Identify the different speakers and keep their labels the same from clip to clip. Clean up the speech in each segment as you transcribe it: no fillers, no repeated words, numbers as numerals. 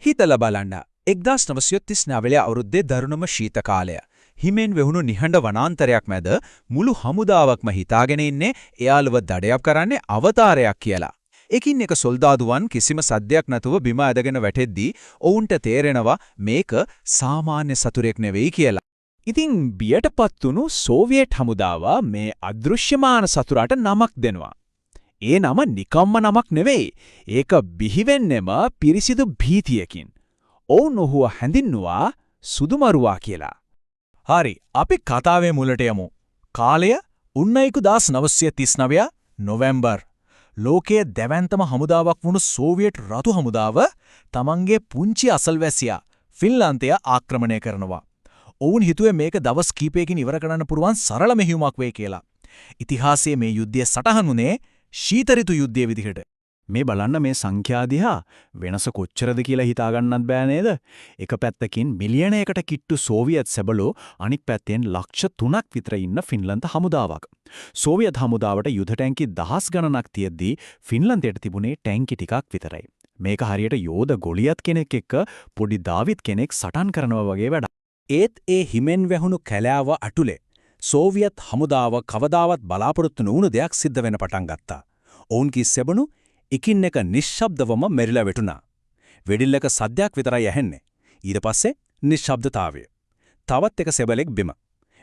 Speaker 1: හිතලා බලන්න 1939 අවුරුද්දේ දරුණුම ශීත කාලය. හිමෙන් වෙහුණු නිහඬ වනාන්තරයක් මැද මුළු හමුදාවක්ම හිතාගෙන ඉන්නේ එයාලව දඩයම් කරන්නේ අවතාරයක් කියලා. එකින් එක සොල්දාදුවන් කිසිම සද්දයක් නැතුව බිම ඇදගෙන වැටෙද්දී ඔවුන්ට තේරෙනවා මේක සාමාන්‍ය සතුරෙක් නෙවෙයි කියලා. ඉතින් බියටපත් වුණු සෝවියට් හමුදාව මේ අදෘශ්‍යමාන සතුරාට නමක් දෙනවා. ඒ නම නිකම්ම නමක් නෙවෙයි. ඒක බිහිවෙන්නෙම පිරිසිදු භීතියකින්. ඔවුන් ඔහුව හැඳින්නුවා සුදුමරුවා කියලා. හරි, අපි කතාවේ මුලට යමු. කාලය 1939 නොවැම්බර්. ලෝකයේ දැවැන්තම හමුදාවක් වුණු සෝවියට් රතු හමුදාව තමන්ගේ පුංචි අසල්වැසියා ෆින්ලාන්තය ආක්‍රමණය කරනවා. ඔවුන් හිතුවේ මේක දවස් කීපයකින් ඉවර කරන්න පුළුවන් සරල මෙහෙයුමක් වෙයි කියලා. ඉතිහාසයේ මේ යුද්ධය සටහන් වුණේ ශීත ඍතු යුද්ධයේ විදිහට. මේ බලන්න මේ සංඛ්‍යා දිහා වෙනස කොච්චරද කියලා හිතා ගන්නත් බෑ නේද? එක පැත්තකින් මිලියනයකට කිට්ටු සෝවියට් සැබළෝ, අනික් පැත්තෙන් ලක්ෂ 3ක් විතර ඉන්න ෆින්ලන්ත හමුදාවක්. සෝවියට් හමුදාවට යුද ටැංකි දහස් ගණනක් තියෙද්දී ෆින්ලන්තයට තිබුණේ ටැංකි ටිකක් විතරයි. මේක හරියට යෝධ ගොලියත් කෙනෙක් එක්ක පොඩි දාවිත් කෙනෙක් සටන් කරනවා වගේ වැඩක්. ඒත් ඒ හිමෙන් වැහුණු කැලෑව අටුලේ සෝවියට් හමුදාව කවදාවත් බලාපොරොත්තු නොවුණු දෙයක් සිද්ධ වෙන පටන් ගත්තා. ඔවුන්ගේ සෙබණු එකින් එක නිශ්ශබ්දවම මෙරිලා වැටුණා. වෙඩිල්ලක සද්දයක් විතරයි ඇහෙන්නේ. ඊට පස්සේ නිශ්ශබ්දතාවය. තවත් එක සෙබලෙක් බිම.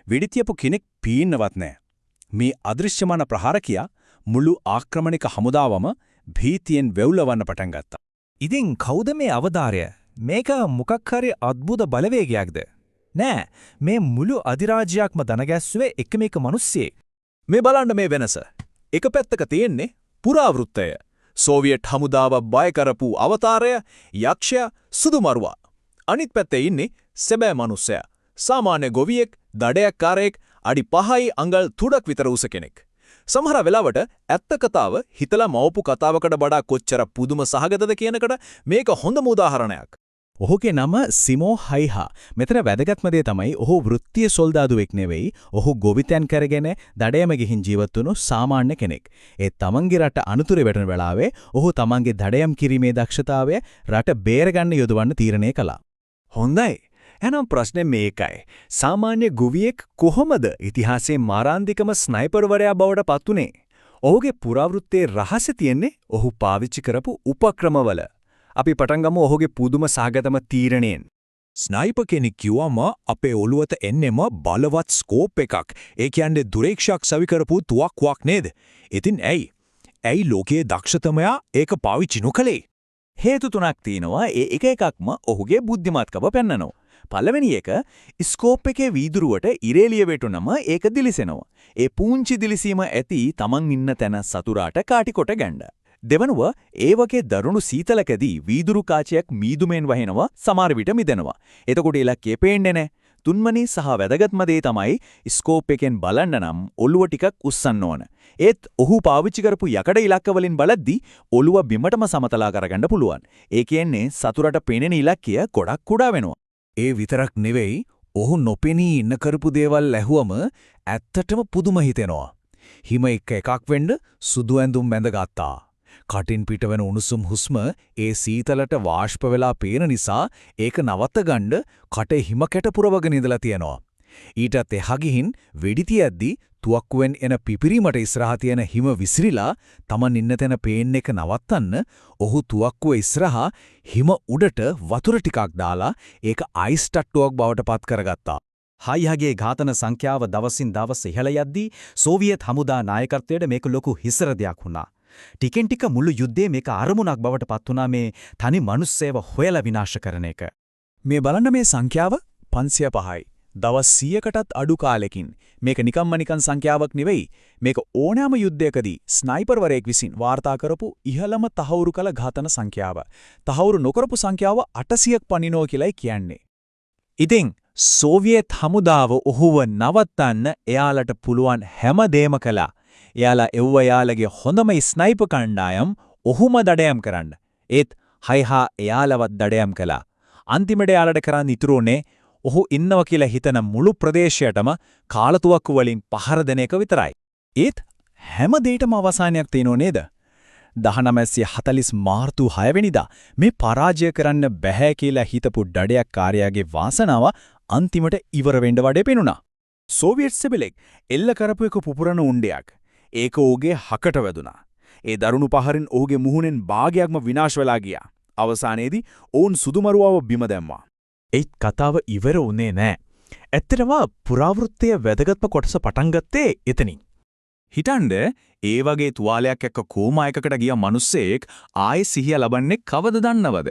Speaker 1: වෙඩිතියපු කෙනෙක් පීන්නවත් නැහැ. මේ අදෘශ්‍යමාන ප්‍රහාරකියා මුළු ආක්‍රමණික හමුදාවම භීතියෙන් වෙවුලවන්න පටන් ගත්තා. ඉතින් කවුද මේ අවතාරය? මේක මොකක් හරි අద్భుත බලවේගයක්ද? නෑ, මේ මුළු අධිරාජ්‍යයක්ම දනගැස්සුවේ එකම එක මිනිස්සෙක්. මේ බලන්න මේ වෙනස. එක පැත්තක තියෙන්නේ පුරාවෘත්තය. සෝවියට් හමුදාව බය කරපු අවතාරය, යක්ෂයා, සුදුමරුවා. අනිත් පැත්තේ ඉන්නේ සැබෑ මිනිසයා. සාමාන්‍ය ගොවියෙක්, දඩයක්කාරයෙක්, අඩි 5යි අඟල් 3ක් විතර උස කෙනෙක්. සමහර වෙලාවට ඇත්ත කතාව හිතලා මවපු කතාවකට වඩා කොච්චර පුදුම සහගතද කියනකට මේක හොඳම උදාහරණයක්. ඔහුගේ නම සිමෝ හයිහා. මෙතන වැදගත්ම දේ තමයි ඔහු වෘත්තීය සොල්දාදුවෙක් නෙවෙයි. ඔහු ගොවිතැන් කරගෙන දඩයම ගිහින් ජීවත් වුණු සාමාන්‍ය කෙනෙක්. ඒ තමන්ගේ රට අනුතුරේ වැටෙන වෙලාවේ ඔහු තමන්ගේ දඩයම් කිරීමේ දක්ෂතාවය රට බේරගන්න යොදවන්න තීරණය කළා. හොඳයි. එහෙනම් ප්‍රශ්නේ මේකයි. සාමාන්‍ය ගොවියෙක් කොහොමද ඉතිහාසයේ මාරාන්තිකම ස්නයිපර්වරයා බවට පත් වුනේ? ඔහුගේ පුරාවෘත්තයේ රහස තියෙන්නේ ඔහු පාවිච්චි කරපු උපක්‍රමවල. අපි පටන් ගමු ඔහුගේ පුදුම සාගතම තීරණයෙන්. ස්නයිපර් කෙනෙක් කිව්වම අපේ ඔළුවට එන්නෙම බලවත් ස්කෝප් එකක්. ඒ කියන්නේ දුරේක්ෂයක් සවි කරපු තුවක්කුවක් නේද? ඉතින් ඇයි ලෝකයේ දක්ෂතමයා ඒක පාවිච්චි නොකළේ? හේතු තුනක් තියෙනවා. ඒ එක එකක්ම ඔහුගේ බුද්ධිමත්කම පෙන්වනවා. පළවෙනි එක, ස්කෝප් එකේ වීදුරුවට ඉරේලිය වැටුනම ඒක දිලිසෙනවා. ඒ පුංචි දිලිසීම ඇති තමන් ඉන්න තැන සතුරාට කාටි කොට ගන්න. දෙවනුව, ඒ වගේ දරුණු සීතලකදී වීදුරු කාචයක් මීදුමෙන් වහිනවා, සමහර විට මිදෙනවා. එතකොට ඉලක්කය පේන්නේ නැහැ. තුන්වෙනි සහ වැදගත්ම දේ තමයි ස්කෝප් එකෙන් බලන්න නම් ඔළුව ටිකක් උස්සන්න ඕන. ඒත් ඔහු පාවිච්චි කරපු යකඩ ඉලක්ක වලින් බලද්දී ඔළුව බිමටම සමතලා කරගන්න පුළුවන්. ඒ කියන්නේ සතුරට පේනෙන ඉලක්කය ගොඩක් කුඩා වෙනවා. ඒ විතරක් නෙවෙයි, ඔහු නොපෙනී ඉන්න කරපු දේවල් ඇහුවම ඇත්තටම පුදුම හිතෙනවා. හිම එකක් වෙන්න සුදු ඇඳුම් බැඳගත්තා. කටින් පිටවෙන උණුසුම් හුස්ම ඒ සීතලට වාෂ්ප වෙලා පේන නිසා ඒක නවත්ත ගන්න කටේ හිම කැට පුරවගෙන ඉඳලා තියෙනවා. ඊටත් එහා ගිහින් වෙඩි තියද්දී තුවක්කුවෙන් එන පිපිරීමට ඉස්සරහා තියෙන හිම විසිරිලා Taman ඉන්න තැන පේන්න එක නවත්තන්න ඔහු තුවක්කුව ඉස්සරහා හිම උඩට වතුර ටිකක් දාලා ඒක අයිස් ටට්ටුවක් බවට පත් කරගත්තා. හයිහගේ ඝාතන සංඛ්‍යාව දවසින් දවස ඉහළ යද්දී සෝවියට් හමුදා නායකත්වයට මේක ලොකු හිසරදයක් වුණා. ටිකෙන් ටික මුළු යුද්ධයේ මේක අරමුණක් බවට පත් වුණා, මේ තනි මිනිස්සෙව හොයලා විනාශ කරන එක. මේ බලන්න මේ සංඛ්‍යාව 505යි. දවස් 100කටත් අඩු කාලෙකින්. මේක නිකන් සංඛ්‍යාවක් නෙවෙයි. මේක ඕනෑම යුද්ධයකදී ස්නයිපර්වරයෙක් විසින් වාර්තා කරපු ඉහළම තහවුරු කළ ඝාතන සංඛ්‍යාව. තහවුරු නොකරපු සංඛ්‍යාව 800ක් පනිනෝ කියලායි කියන්නේ. ඉතින් සෝවියට් හමුදාව ඔහුව නවත්තන්න එයාලට පුළුවන් හැම දෙයක්ම කළා. එයාලා එයාලගේ හොඳම ස්නයිපර් කණ්ඩායම් ඔහුම දඩයම් කරන්න. ඒත් හයිහා එයාලවත් දඩයම් කළා. අන්තිමට එයාලට කරන්න ඉතුරුනේ ඔහු ඉන්නවා කියලා හිතන මුළු ප්‍රදේශයටම කාලතුවක්කු වලින් පහර දෙන එක විතරයි. ඒත් හැම දෙයකම අවසානයක් තියෙනව නේද?
Speaker 2: 1940 මාර්තු 6 වෙනිදා මේ පරාජය කරන්න බැහැ කියලා හිතපු ඩඩයක් කාර්යයාගේ වාසනාව අන්තිමට ඉවර වෙන්න වඩේ පෙනුණා. සෝවියට් සෙබලෙක් එල්ල කරපු එක පුපුරන උණ්ඩයක්. ඒක ඔහුගේ හකට වැදුනා. ඒ දරුණු පහරින් ඔහුගේ මුහුණෙන් භාගයක්ම විනාශ වෙලා ගියා. අවසානයේදී ඔවුන් සුදුමරුවව බිම දැම්මා.
Speaker 1: ඒත් කතාව ඉවර වුණේ නෑ. ඇත්තටම පුරාවෘත්තයේ වැදගත්ම කොටස පටන් ගත්තේ එතනින්. හිතන්න ඒ වගේ තුවාලයක් එක්ක කෝමා එකකට ගිය මිනිස්සෙක් ආයේ සිහිය ලබන්නේ කවද දන්නවද?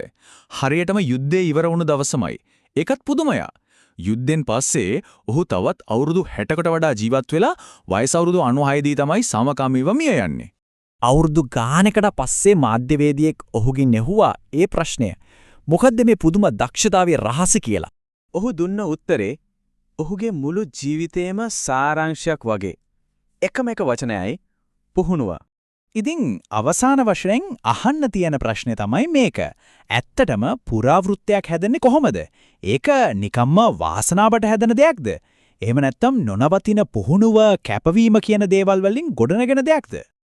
Speaker 1: හරියටම යුද්ධය ඉවර වුණු දවසමයි. ඒකත් පුදුමයක්. යුද්ධෙන් පස්සේ ඔහු තවත් අවුරුදු 60කට වඩා ජීවත් වෙලා වයස අවුරුදු 96 දී තමයි සමකාමීව මිය යන්නේ.
Speaker 2: අවුරුදු ගානකට පස්සේ මාධ්‍යවේදියෙක් ඔහුගෙන් ඇහුවා ඒ ප්‍රශ්නය. මොකද්ද මේ පුදුම දක්ෂතාවයේ රහස කියලා?
Speaker 3: ඔහු දුන්න උත්තරේ ඔහුගේ මුළු ජීවිතේම සාරාංශයක් වගේ. එකම එක වචනයයි පුහුණුව.
Speaker 2: ඉතින් අවසාන වශයෙන් අහන්න තියෙන ප්‍රශ්නේ තමයි මේක. ඇත්තටම පුරාවෘත්තයක් හැදෙන්නේ කොහොමද? ඒක නිකම්ම වාසනාවට හැදෙන දෙයක්ද? එහෙම නැත්නම් නොනවතින පුහුණුව කැපවීම කියන දේවල් වලින් ගොඩනගෙන දෙයක්ද?